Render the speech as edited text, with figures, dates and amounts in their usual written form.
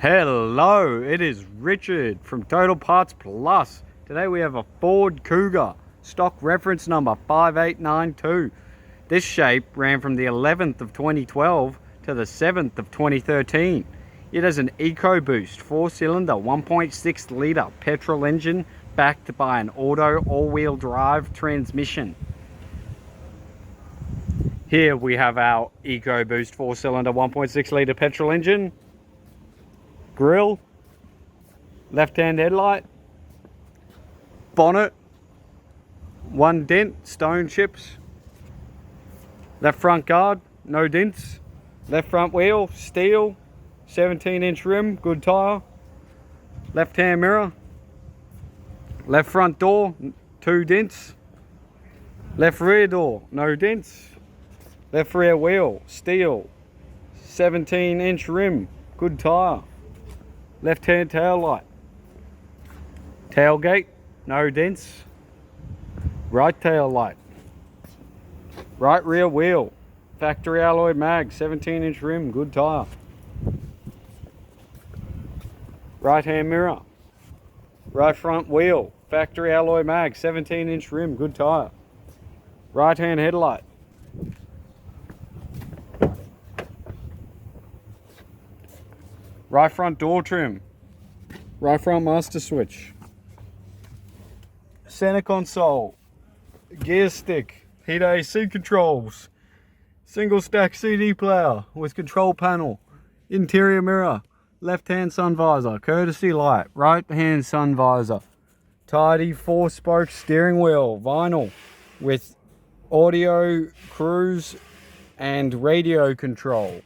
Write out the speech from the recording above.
Hello, it is Richard from Total Parts Plus. Today we have a Ford Kuga, stock reference number 5892. This shape ran from the 11th of 2012 to the 7th of 2013. It has an EcoBoost 4-cylinder 1.6 litre petrol engine backed by an auto all-wheel drive transmission. Here we have our EcoBoost 4-cylinder 1.6 litre petrol engine, grille, left-hand headlight, bonnet, one dent, stone chips, left front guard, no dents, left front wheel, steel, 17-inch rim, good tyre, left-hand mirror, left front door, 2 dents, left rear door, no dents, left rear wheel, steel, 17-inch rim, good tyre, left-hand tail light, tailgate, no dents, right tail light, right rear wheel, factory alloy mag, 17-inch rim, good tyre, right hand mirror, right front wheel, factory alloy mag, 17-inch rim, good tyre, right hand headlight, right front door trim, right front master switch, center console, gear stick, heat AC controls, single stack CD player with control panel, interior mirror, left hand sun visor, courtesy light, right hand sun visor, tidy 4-spoke steering wheel, vinyl with audio, cruise and radio control.